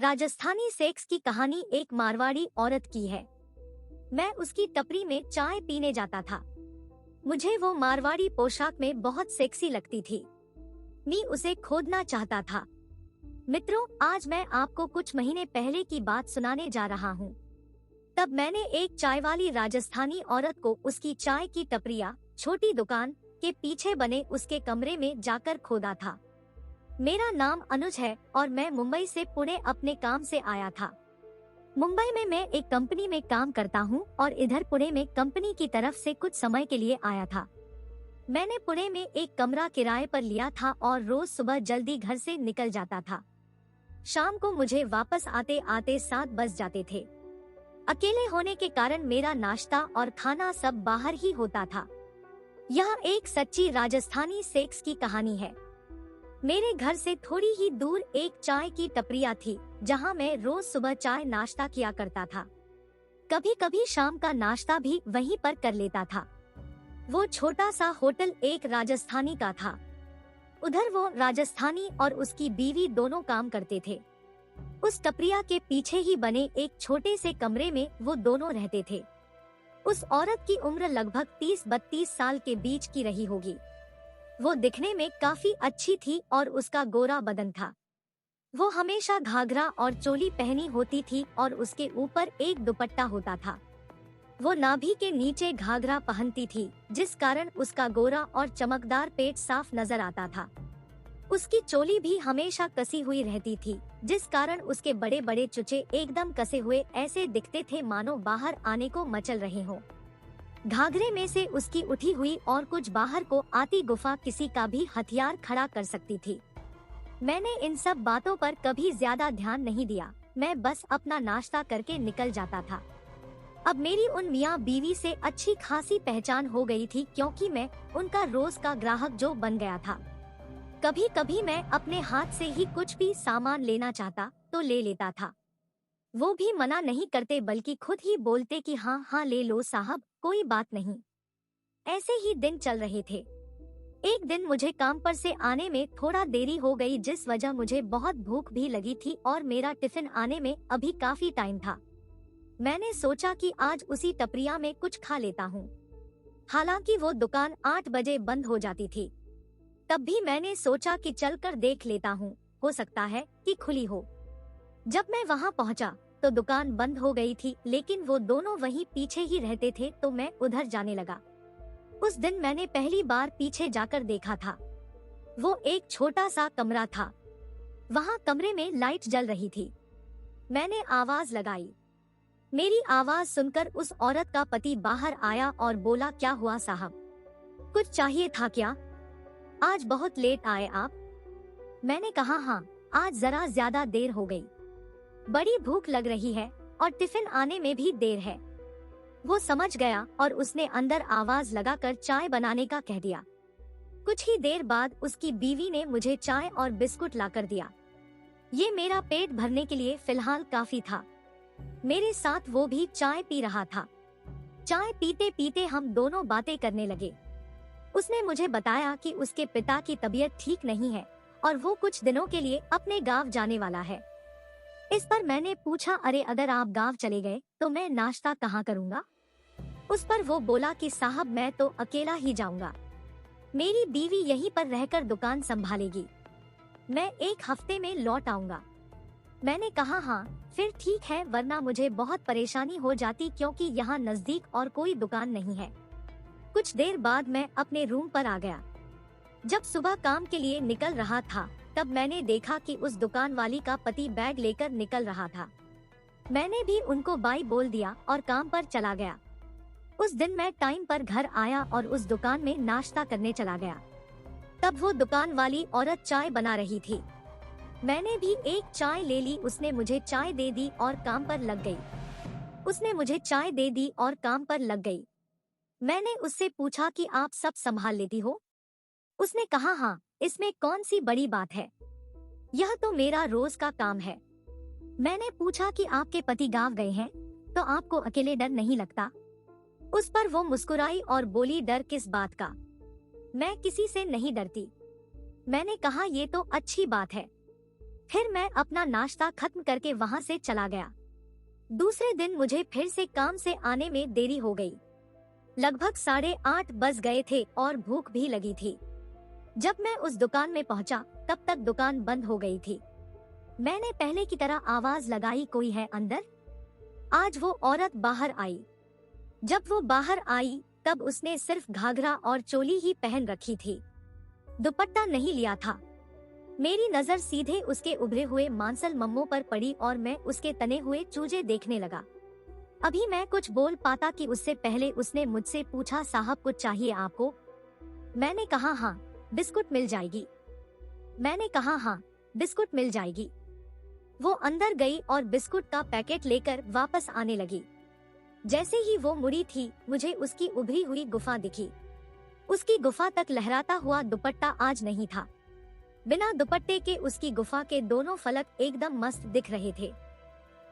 Rajasthani sex की कहानी एक मारवाड़ी औरत की है। मैं उसकी टपरी में चाय पीने जाता था। मुझे वो मारवाड़ी पोशाक में बहुत सेक्सी लगती थी। मैं उसे खोदना चाहता था। मित्रों, आज मैं आपको कुछ महीने पहले की बात सुनाने जा रहा हूँ। तब मैंने एक चाय वाली राजस्थानी औरत को उसकी चाय की टपरिया छोटी दुकान के पीछे बने उसके कमरे में जाकर खोदा था। मेरा नाम अनुज है और मैं मुंबई से पुणे अपने काम से आया था। मुंबई में मैं एक कंपनी में काम करता हूँ और इधर पुणे में कंपनी की तरफ से कुछ समय के लिए आया था। मैंने पुणे में एक कमरा किराए पर लिया था और रोज सुबह जल्दी घर से निकल जाता था। शाम को मुझे वापस आते आते 7 बज जाते थे। अकेले होने के कारण मेरा नाश्ता और खाना सब बाहर ही होता था। यह एक सच्ची राजस्थानी सेक्स की कहानी है। मेरे घर से थोड़ी ही दूर एक चाय की टपरिया थी जहां मैं रोज सुबह चाय नाश्ता किया करता था। कभी कभी शाम का नाश्ता भी वहीं पर कर लेता था। वो छोटा सा होटल एक राजस्थानी का था। उधर वो राजस्थानी और उसकी बीवी दोनों काम करते थे। उस टपरिया के पीछे ही बने एक छोटे से कमरे में वो दोनों रहते थे। उस औरत की उम्र लगभग 30-32 साल के बीच की रही होगी। वो दिखने में काफी अच्छी थी और उसका गोरा बदन था। वो हमेशा घाघरा और चोली पहनी होती थी और उसके ऊपर एक दुपट्टा होता था। वो नाभि के नीचे घाघरा पहनती थी, जिस कारण उसका गोरा और चमकदार पेट साफ नजर आता था। उसकी चोली भी हमेशा कसी हुई रहती थी, जिस कारण उसके बड़े बड़े चुचे एकदम कसे हुए ऐसे दिखते थे मानो बाहर आने को मचल रहे हों। घाघरे में से उसकी उठी हुई और कुछ बाहर को आती गुफा किसी का भी हथियार खड़ा कर सकती थी। मैंने इन सब बातों पर कभी ज्यादा ध्यान नहीं दिया। मैं बस अपना नाश्ता करके निकल जाता था। अब मेरी उन मियाँ बीवी से अच्छी खासी पहचान हो गई थी, क्योंकि मैं उनका रोज का ग्राहक जो बन गया था। कभी कभी मैं अपने हाथ से ही कुछ भी सामान लेना चाहता तो ले लेता था। वो भी मना नहीं करते, बल्कि खुद ही बोलते कि हाँ हाँ ले लो साहब, कोई बात नहीं। ऐसे ही दिन चल रहे थे। एक दिन मुझे काम पर से आने में थोड़ा देरी हो गई, जिस वजह मुझे बहुत भूख भी लगी थी और मेरा टिफिन आने में अभी काफी टाइम था। मैंने सोचा कि आज उसी टपरिया में कुछ खा लेता हूँ। हालांकि वो दुकान 8 बजे बंद हो जाती थी। तब भी मैंने सोचा कि चलकर देख लेता हूँ, हो सकता है कि खुली हो। जब मैं वहाँ पहुँचा तो दुकान बंद हो गई थी, लेकिन वो दोनों वहीं पीछे ही रहते थे, तो मैं उधर जाने लगा। उस दिन मैंने पहली बार पीछे जाकर देखा था। वो एक छोटा सा कमरा था। वहाँ कमरे में लाइट जल रही थी। मैंने आवाज लगाई। मेरी आवाज सुनकर उस औरत का पति बाहर आया और बोला, क्या हुआ साहब, कुछ चाहिए था क्या? आज बहुत लेट आए आप? मैंने कहा हाँ, आज जरा ज्यादा देर हो गई। बड़ी भूख लग रही है और टिफिन आने में भी देर है। वो समझ गया और उसने अंदर आवाज लगाकर चाय बनाने का कह दिया। कुछ ही देर बाद उसकी बीवी ने मुझे चाय और बिस्कुट लाकर दिया। ये मेरा पेट भरने के लिए फिलहाल काफी था। मेरे साथ वो भी चाय पी रहा था। चाय पीते पीते हम दोनों बातें करने लगे। उसने मुझे बताया कि उसके पिता की तबीयत ठीक नहीं है और वो कुछ दिनों के लिए अपने गांव जाने वाला है। इस पर मैंने पूछा, अरे अगर आप गांव चले गए तो मैं नाश्ता कहाँ करूँगा? उस पर वो बोला कि साहब मैं तो अकेला ही जाऊंगा, मेरी बीवी यहीं पर रहकर दुकान संभालेगी, मैं 1 हफ्ते में लौट आऊंगा। मैंने कहा हाँ फिर ठीक है, वरना मुझे बहुत परेशानी हो जाती, क्योंकि यहाँ नजदीक और कोई दुकान नहीं है। कुछ देर बाद मैं अपने रूम पर आ गया। जब सुबह काम के लिए निकल रहा था तब मैंने देखा कि उस दुकान वाली का पति बैग लेकर निकल रहा था। मैंने भी उनको बाय बोल दिया और काम पर चला गया। उस दिन मैं टाइम पर घर आया और उस दुकान में नाश्ता करने चला गया। तब वो दुकान वाली औरत चाय बना रही थी। मैंने भी एक चाय ले ली। उसने मुझे चाय दे दी और काम पर लग गई। मैंने उससे पूछा कि आप सब संभाल लेती हो? उसने कहा हाँ, इसमें कौन सी बड़ी बात है, यह तो मेरा रोज का काम है। मैंने पूछा कि आपके पति गांव गए हैं तो आपको अकेले डर नहीं लगता? उस पर वो मुस्कुराई और बोली, डर किस बात का, मैं किसी से नहीं डरती। मैंने कहा ये तो अच्छी बात है, फिर मैं अपना नाश्ता खत्म करके वहाँ से चला गया। दूसरे दिन मुझे फिर से काम से आने में देरी हो गई। लगभग 8:30 बज गए थे और भूख भी लगी थी। जब मैं उस दुकान में पहुंचा तब तक दुकान बंद हो गई थी। मैंने पहले की तरह आवाज लगाई, कोई है अंदर? आज वो औरत बाहर आई। जब वो बाहर आई तब उसने सिर्फ घाघरा और चोली ही पहन रखी थी, दुपट्टा नहीं लिया था। मेरी नजर सीधे उसके उभरे हुए मांसल मम्मों पर पड़ी और मैं उसके तने हुए चूजे देखने लगा। अभी मैं कुछ बोल पाता कि उससे पहले उसने मुझसे पूछा, साहब कुछ चाहिए आपको? मैंने कहा हाँ, बिस्कुट मिल जाएगी। मैंने कहा हाँ, बिस्कुट मिल जाएगी। वो अंदर गई और बिस्कुट का पैकेट लेकर वापस आने लगी। जैसे ही वो मुड़ी थी मुझे उसकी उभरी हुई गुफा दिखी। उसकी गुफा तक लहराता हुआ दुपट्टा आज नहीं था। बिना दुपट्टे के उसकी गुफा के दोनों फलक एकदम मस्त दिख रहे थे।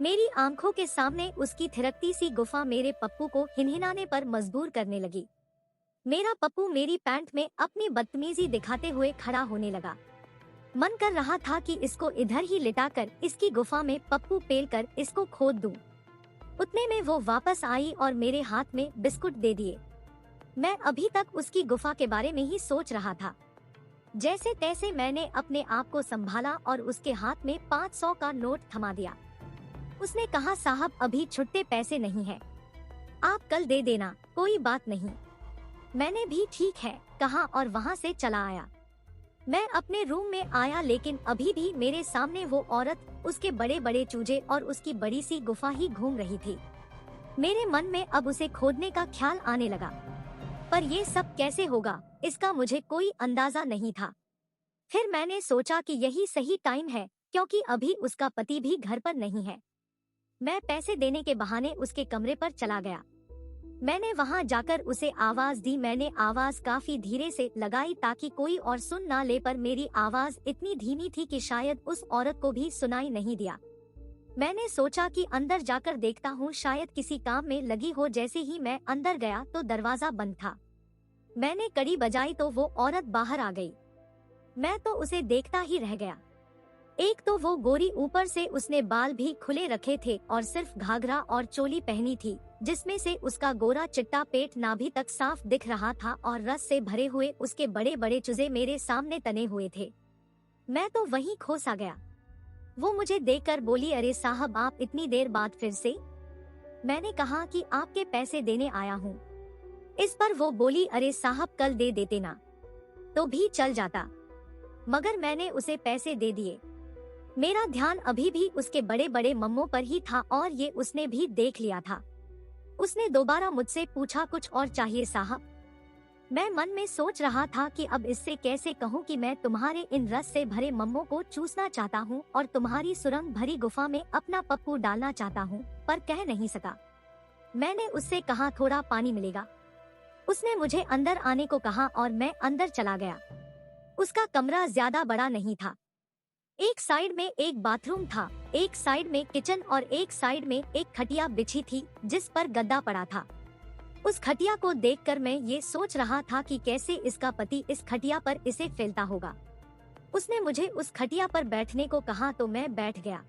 मेरी आंखों के सामने उसकी थिरकती सी गुफा मेरे पप्पू को हिनहिनाने पर मजबूर करने लगी। मेरा पप्पू मेरी पैंट में अपनी बदतमीजी दिखाते हुए खड़ा होने लगा। मन कर रहा था कि इसको इधर ही लिटाकर इसकी गुफा में पप्पू पेल कर इसको खोद दूं। उतने में वो वापस आई और मेरे हाथ में बिस्कुट दे दिए। मैं अभी तक उसकी गुफा के बारे में ही सोच रहा था। जैसे तैसे मैंने अपने आप को संभाला और उसके हाथ में 500 का नोट थमा दिया। उसने कहा, साहब अभी छुट्टे पैसे नहीं है, आप कल दे देना, कोई बात नहीं। मैंने भी ठीक है कहा और वहाँ से चला आया। मैं अपने रूम में आया लेकिन अभी भी मेरे सामने वो औरत, उसके बड़े बड़े चूजे और उसकी बड़ी सी गुफा ही घूम रही थी। मेरे मन में अब उसे खोदने का ख्याल आने लगा, पर ये सब कैसे होगा इसका मुझे कोई अंदाजा नहीं था। फिर मैंने सोचा कि यही सही टाइम है क्योंकि अभी उसका पति भी घर पर नहीं है। मैं पैसे देने के बहाने उसके कमरे पर चला गया। मैंने वहां जाकर उसे आवाज दी। मैंने आवाज काफी धीरे से लगाई ताकि कोई और सुन ना ले, पर मेरी आवाज इतनी धीमी थी कि शायद उस औरत को भी सुनाई नहीं दिया। मैंने सोचा कि अंदर जाकर देखता हूँ, शायद किसी काम में लगी हो। जैसे ही मैं अंदर गया तो दरवाजा बंद था। मैंने कड़ी बजाई तो वो औरत बाहर आ गई। मैं तो उसे देखता ही रह गया। एक तो वो गोरी, ऊपर से उसने बाल भी खुले रखे थे और सिर्फ घाघरा और चोली पहनी थी जिसमें से उसका गोरा चिट्टा पेट नाभि तक साफ दिख रहा था और रस से भरे हुए उसके बड़े बड़े चूजे मेरे सामने तने हुए थे। मैं तो वहीं खो सा गया। वो मुझे देखकर बोली, अरे साहब आप इतनी देर बाद फिर से? मैंने कहा कि आपके पैसे देने आया हूँ। इस पर वो बोली, अरे साहब कल दे देते ना तो भी चल जाता। मगर मैंने उसे पैसे दे दिए। मेरा ध्यान अभी भी उसके बड़े बड़े मम्मों पर ही था और ये उसने भी देख लिया था। उसने दोबारा मुझसे पूछा, कुछ और चाहिए साहब? मैं मन में सोच रहा था कि अब इससे कैसे कहूँ कि मैं तुम्हारे इन रस से भरे मम्मों को चूसना चाहता हूँ और तुम्हारी सुरंग भरी गुफा में अपना पप्पू डालना चाहता हूँ, पर कह नहीं सका। मैंने उससे कहा, थोड़ा पानी मिलेगा? उसने मुझे अंदर आने को कहा और मैं अंदर चला गया। उसका कमरा ज्यादा बड़ा नहीं था। एक साइड में एक बाथरूम था, एक साइड में किचन और एक साइड में एक खटिया बिछी थी जिस पर गद्दा पड़ा था। उस खटिया को देखकर मैं ये सोच रहा था कि कैसे इसका पति इस खटिया पर इसे फैलता होगा। उसने मुझे उस खटिया पर बैठने को कहा तो मैं बैठ गया।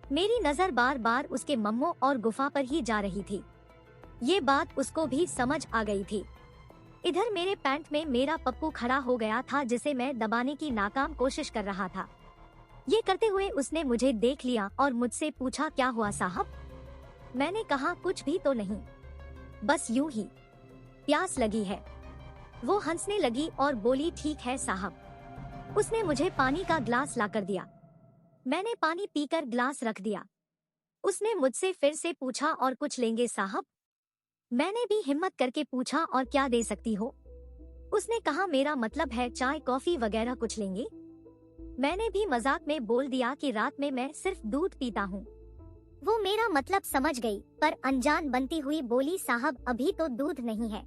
मेरी नजर बार बार उसके मम्मों और गुफा पर ही जा रही थी। ये बात उसको भी समझ आ गई थी। इधर मेरे पैंट में मेरा पप्पू खड़ा हो गया था जिसे मैं दबाने की नाकाम कोशिश कर रहा था। ये करते हुए उसने मुझे देख लिया और मुझसे पूछा, क्या हुआ साहब? मैंने कहा, कुछ भी तो नहीं, बस यूं ही प्यास लगी है। वो हंसने लगी और बोली, ठीक है साहब। उसने मुझे पानी का ग्लास लाकर दिया। मैंने पानी पीकर ग्लास रख दिया। उसने मुझसे फिर से पूछा, और कुछ लेंगे साहब? मैंने भी हिम्मत करके पूछा, और क्या दे सकती हो? उसने कहा, मेरा मतलब है चाय कॉफी वगैरह कुछ लेंगे? मैंने भी मजाक में बोल दिया कि रात में मैं सिर्फ दूध पीता हूँ। वो मेरा मतलब समझ गई पर अनजान बनती हुई बोली, साहब अभी तो दूध नहीं है।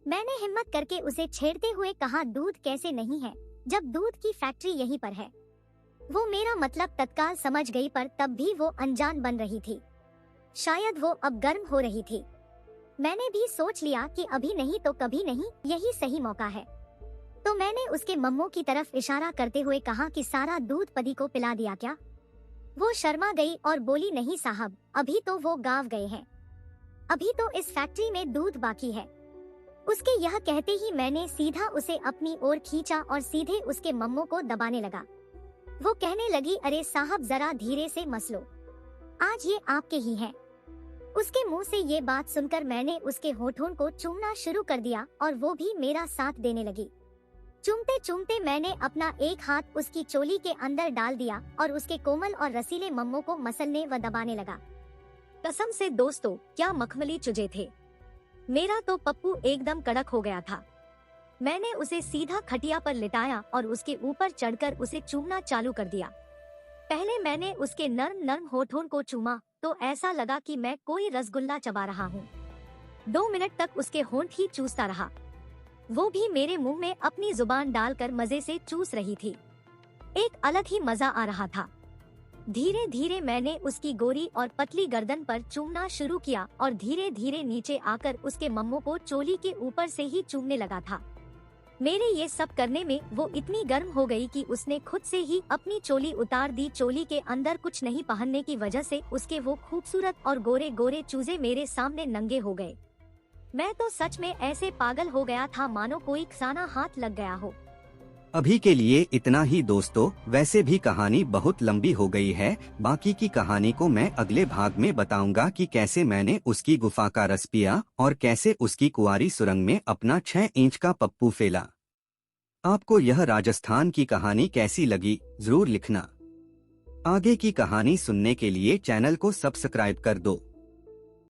मैंने हिम्मत करके उसे छेड़ते हुए कहा, दूध कैसे नहीं है जब दूध की फैक्ट्री यहीं पर है। वो मेरा मतलब तत्काल समझ गई पर तब भी वो अनजान बन रही थी। शायद वो अब गर्म हो रही थी। मैंने भी सोच लिया कि अभी नहीं तो कभी नहीं, यही सही मौका है। तो मैंने उसके मम्मो की तरफ इशारा करते हुए कहा कि सारा दूध परी को पिला दिया क्या? वो शर्मा गई और बोली नहीं साहब, अभी तो वो गाँव गए हैं, अभी तो इस फैक्ट्री में दूध बाकी है। उसके यह कहते ही मैंने सीधा उसे अपनी ओर खींचा और सीधे उसके मम्मो को दबाने लगा। वो कहने लगी, अरे साहब जरा धीरे से मसलो, आज ये आपके ही हैं। उसके मुंह से ये बात सुनकर मैंने उसके होठों को चूमना शुरू कर दिया और वो भी मेरा साथ देने लगी। चूमते चूमते मैंने अपना एक हाथ उसकी चोली के अंदर डाल दिया और उसके कोमल और रसीले मम्मो को मसलने व दबाने लगा। कसम से दोस्तों, क्या मखमली चुजे थे। मेरा तो पप्पू एकदम कड़क हो गया था। मैंने उसे सीधा खटिया पर लिटाया और उसके ऊपर चढ़कर उसे चूमना चालू कर दिया। पहले मैंने उसके नर्म नर्म होठों को चूमा तो ऐसा लगा कि मैं कोई रसगुल्ला चबा रहा हूँ। 2 मिनट तक उसके होंठ ही चूसता रहा। वो भी मेरे मुंह में अपनी जुबान डालकर मजे से चूस रही थी। एक अलग ही मजा आ रहा था। धीरे धीरे मैंने उसकी गोरी और पतली गर्दन पर चूमना शुरू किया और धीरे धीरे नीचे आकर उसके मम्मो को चोली के ऊपर से ही चूमने लगा था। मेरे ये सब करने में वो इतनी गर्म हो गई कि उसने खुद से ही अपनी चोली उतार दी। चोली के अंदर कुछ नहीं पहनने की वजह से उसके वो खूबसूरत और गोरे गोरे चूजे मेरे सामने नंगे हो गए। मैं तो सच में ऐसे पागल हो गया था मानो कोई खाना हाथ लग गया हो। अभी के लिए इतना ही दोस्तों। वैसे भी कहानी बहुत लंबी हो गई है। बाकी की कहानी को मैं अगले भाग में बताऊंगा कि कैसे मैंने उसकी गुफा का रस पिया और कैसे उसकी कुंवारी सुरंग में अपना 6 इंच का पप्पू फेला। आपको यह राजस्थान की कहानी कैसी लगी जरूर लिखना। आगे की कहानी सुनने के लिए चैनल को सब्सक्राइब कर दो।